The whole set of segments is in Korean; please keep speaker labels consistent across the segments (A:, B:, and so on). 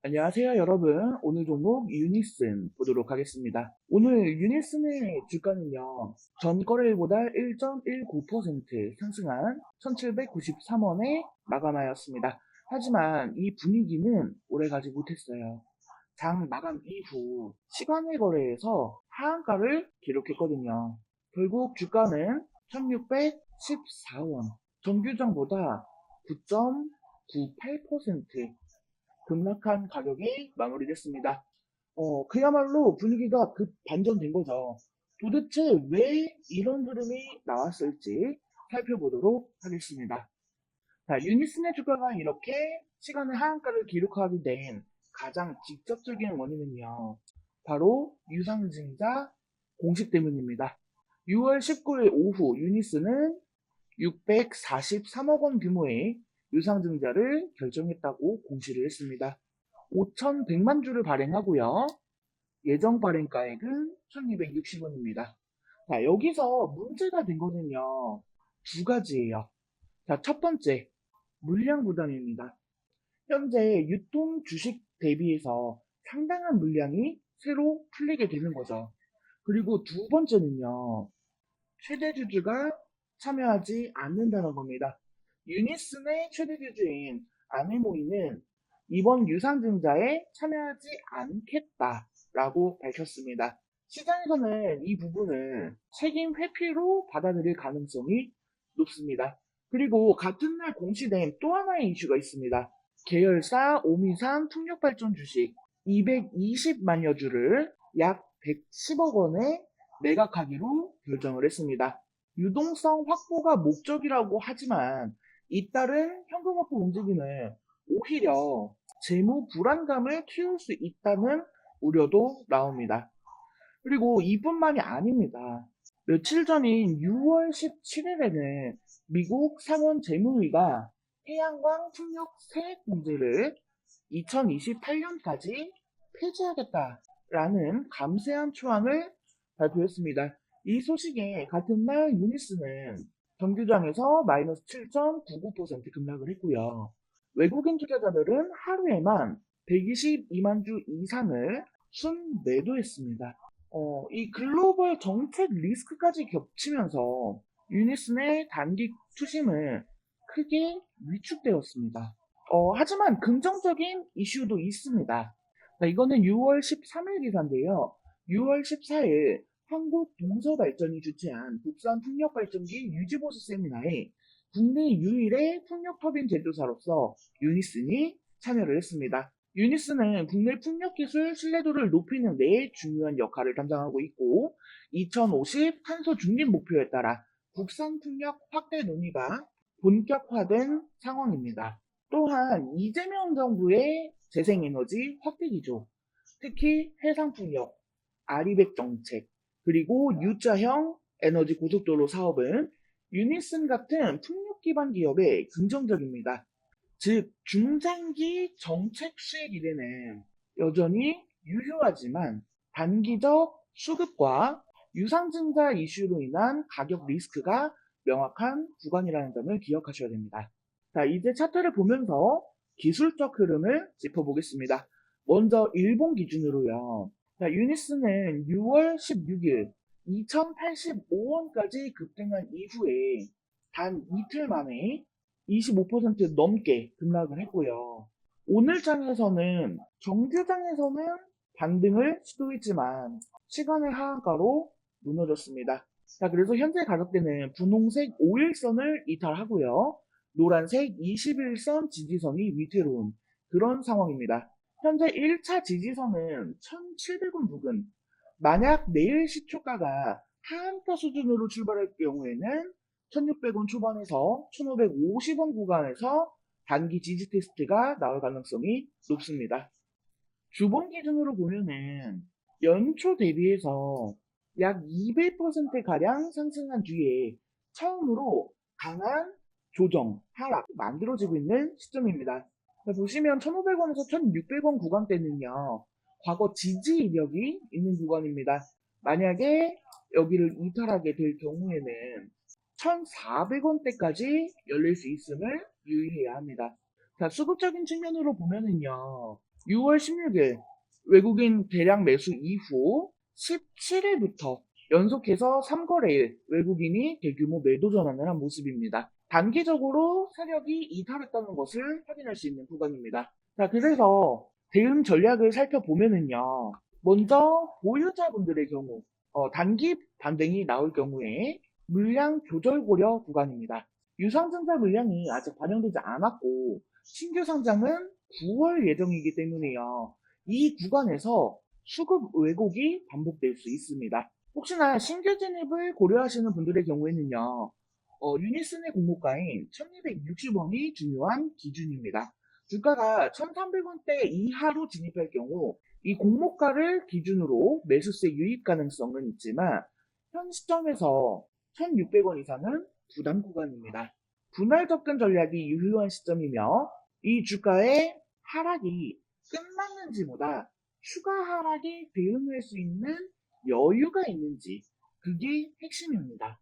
A: 안녕하세요, 여러분. 오늘 종목 유니슨 보도록 하겠습니다. 오늘 유니슨의 주가는요, 전 거래일보다 1.19% 상승한 1793원에 마감하였습니다. 하지만 이 분위기는 오래가지 못했어요. 장 마감 이후 시간의 거래에서 하한가를 기록했거든요. 결국 주가는 1614원, 정규장보다 9.98% 급락한 가격이 마무리됐습니다. 그야말로 분위기가 급 반전된 거죠. 도대체 왜 이런 흐름이 나왔을지 살펴보도록 하겠습니다. 자, 유니슨의 주가가 이렇게 시간의 하한가를 기록하게 된 가장 직접적인 원인은요, 바로 유상증자 공시 때문입니다. 6월 19일 오후 유니스는 643억 원 규모의 유상증자를 결정했다고 공시를 했습니다. 5,100만 주를 발행하고요. 예정 발행가액은 1,260원입니다. 자, 여기서 문제가 된 거는요, 두 가지예요. 자, 첫 번째, 물량 부담입니다. 현재 유통 주식 대비해서 상당한 물량이 새로 풀리게 되는 거죠. 그리고 두 번째는요, 최대 주주가 참여하지 않는다는 겁니다. 유니슨의 최대 주주인 아네모이는 이번 유상증자에 참여하지 않겠다라고 밝혔습니다. 시장에서는 이 부분을 책임 회피로 받아들일 가능성이 높습니다. 그리고 같은 날 공시된 또 하나의 이슈가 있습니다. 계열사 오미산 풍력발전 주식 220만여 주를 약 110억 원에 매각하기로 결정을 했습니다. 유동성 확보가 목적이라고 하지만 잇따른 현금 확보 움직임은 오히려 재무 불안감을 키울 수 있다는 우려도 나옵니다. 그리고 이뿐만이 아닙니다. 며칠 전인 6월 17일에는 미국 상원 재무위가 태양광 풍력 세액 공제를 2028년까지 폐지하겠다라는 감세한 초안을 발표했습니다. 이 소식에 같은 날 유니스는 정규장에서 마이너스 7.99% 급락을 했고요. 외국인 투자자들은 하루에만 122만 주 이상을 순매도했습니다. 이 글로벌 정책 리스크까지 겹치면서 유니슨의 단기 투심은 크게 위축되었습니다. 하지만 긍정적인 이슈도 있습니다. 자, 이거는 6월 13일 기사인데요. 6월 14일 한국동서발전이 주최한 국산 풍력발전기 유지보수 세미나에 국내 유일의 풍력터빈 제조사로서 유니슨이 참여를 했습니다. 유니스는 국내 풍력기술 신뢰도를 높이는 데 중요한 역할을 담당하고 있고 2050 탄소 중립 목표에 따라 국산 풍력 확대 논의가 본격화된 상황입니다. 또한 이재명 정부의 재생에너지 확대 기조, 특히 해상풍력, 아리백 정책, 그리고 U자형 에너지 고속도로 사업은 유니슨 같은 풍력 기반 기업에 긍정적입니다. 즉, 중장기 정책 수익 이래는 여전히 유효하지만 단기적 수급과 유상증자 이슈로 인한 가격 리스크가 명확한 구간이라는 점을 기억하셔야 됩니다. 자, 이제 차트를 보면서 기술적 흐름을 짚어보겠습니다. 먼저 일본 기준으로요. 자, 유니스는 6월 16일 2085원까지 급등한 이후에 단 이틀 만에 25% 넘게 급락을 했고요. 오늘 장에서는 정규장에서는 반등을 시도했지만 시간의 하한가로 무너졌습니다. 자, 그래서 현재 가격대는 분홍색 5일선을 이탈하고요. 노란색 21선 지지선이 위태로운 그런 상황입니다. 현재 1차 지지선은 1,700원 부근. 만약 내일 시초가가 하한가 수준으로 출발할 경우에는 1,600원 초반에서 1,550원 구간에서 단기 지지 테스트가 나올 가능성이 높습니다. 주봉 기준으로 보면은 연초 대비해서 약 200%가량 상승한 뒤에 처음으로 강한 조정, 하락 만들어지고 있는 시점입니다. 보시면 1,500원에서 1,600원 구간대는요, 과거 지지 이력이 있는 구간입니다. 만약에 여기를 이탈하게 될 경우에는 1,400원대까지 열릴 수 있음을 유의해야 합니다. 자, 수급적인 측면으로 보면은요, 6월 16일 외국인 대량 매수 이후 17일부터 연속해서 3거래일 외국인이 대규모 매도 전환을 한 모습입니다. 단기적으로 세력이 이탈했다는 것을 확인할 수 있는 구간입니다. 자, 그래서 대응 전략을 살펴보면은요. 먼저 보유자분들의 경우 단기 반등이 나올 경우에 물량 조절 고려 구간입니다. 유상증자 물량이 아직 반영되지 않았고 신규 상장은 9월 예정이기 때문에요. 이 구간에서 수급 왜곡이 반복될 수 있습니다. 혹시나 신규 진입을 고려하시는 분들의 경우에는요. 유니슨의 공모가인 1260원이 중요한 기준입니다. 주가가 1300원대 이하로 진입할 경우 이 공모가를 기준으로 매수세 유입 가능성은 있지만 현 시점에서 1600원 이상은 부담 구간입니다. 분할 접근 전략이 유효한 시점이며 이 주가의 하락이 끝났는지보다 추가 하락에 대응할 수 있는 여유가 있는지 그게 핵심입니다.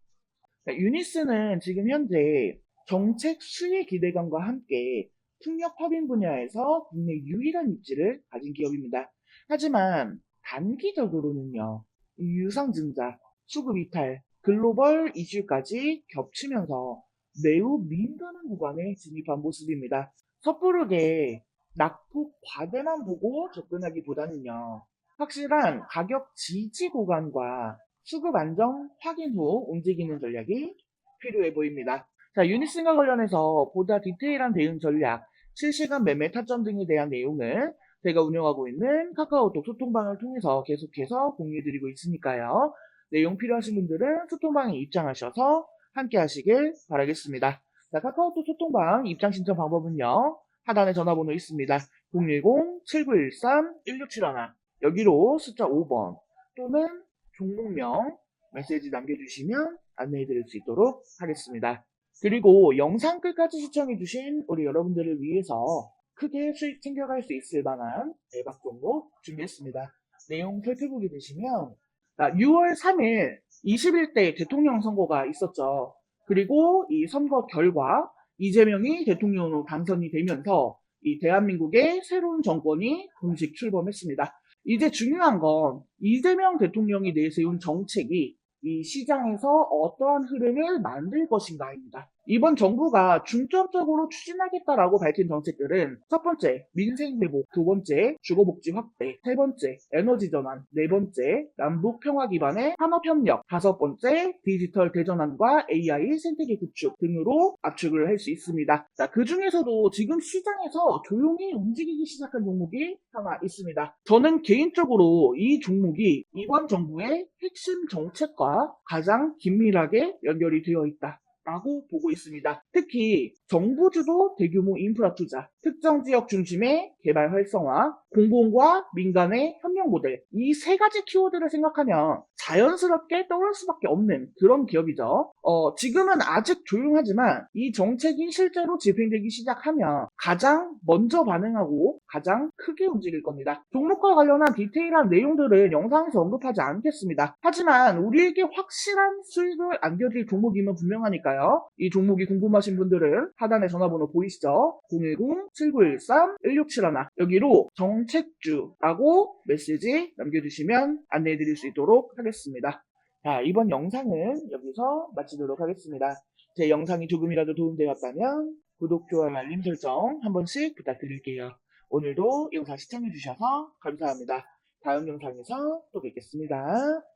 A: 유니스는 지금 현재 정책 수혜 기대감과 함께 풍력 협인 분야에서 국내 유일한 입지를 가진 기업입니다. 하지만 단기적으로는요, 이 유상증자, 수급 이탈, 글로벌 이슈까지 겹치면서 매우 민감한 구간에 진입한 모습입니다. 섣부르게 낙폭 과대만 보고 접근하기보다는요, 확실한 가격 지지 구간과 수급 안정 확인 후 움직이는 전략이 필요해 보입니다. 자, 유니슨과 관련해서 보다 디테일한 대응 전략, 실시간 매매 타점 등에 대한 내용을 제가 운영하고 있는 카카오톡 소통방을 통해서 계속해서 공유해드리고 있으니까요. 내용 필요하신 분들은 소통방에 입장하셔서 함께 하시길 바라겠습니다. 자, 카카오톡 소통방 입장 신청 방법은요. 하단에 전화번호 있습니다. 010-7913-1671 여기로 숫자 5번 또는 종목명 메시지 남겨주시면 안내해드릴 수 있도록 하겠습니다. 그리고 영상 끝까지 시청해주신 우리 여러분들을 위해서 크게 수익 챙겨갈 수 있을 만한 대박 종목 준비했습니다. 내용 살펴보게 되시면 6월 3일 21대 대통령 선거가 있었죠. 그리고 이 선거 결과 이재명이 대통령으로 당선이 되면서 이 대한민국의 새로운 정권이 공식 출범했습니다. 이제 중요한 건 이재명 대통령이 내세운 정책이 이 시장에서 어떠한 흐름을 만들 것인가입니다. 이번 정부가 중점적으로 추진하겠다라고 밝힌 정책들은 첫 번째, 민생 회복, 두 번째, 주거복지 확대, 세 번째, 에너지 전환, 네 번째, 남북 평화 기반의 산업협력, 다섯 번째, 디지털 대전환과 AI 생태계 구축 등으로 압축을 할 수 있습니다. 자, 그 중에서도 지금 시장에서 조용히 움직이기 시작한 종목이 하나 있습니다. 저는 개인적으로 이 종목이 이번 정부의 핵심 정책과 가장 긴밀하게 연결이 되어 있다. 라고 보고 있습니다. 특히 정부 주도 대규모 인프라 투자, 특정 지역 중심의 개발 활성화, 공공과 민간의 협력 모델 이 세 가지 키워드를 생각하면 자연스럽게 떠올 수밖에 없는 그런 기업이죠. 지금은 아직 조용하지만 이 정책이 실제로 집행되기 시작하면 가장 먼저 반응하고 가장 크게 움직일 겁니다. 종목과 관련한 디테일한 내용들은 영상에서 언급하지 않겠습니다. 하지만 우리에게 확실한 수익을 안겨줄 종목임은 분명하니까요. 이 종목이 궁금하신 분들은 하단에 전화번호 보이시죠? 010-7913-1671 여기로 정책주라고 메시지 남겨주시면 안내해드릴 수 있도록 하겠습니다. 자, 이번 영상은 여기서 마치도록 하겠습니다. 제 영상이 조금이라도 도움되었다면 구독, 좋아요, 알림 설정 한 번씩 부탁드릴게요. 오늘도 영상 시청해주셔서 감사합니다. 다음 영상에서 또 뵙겠습니다.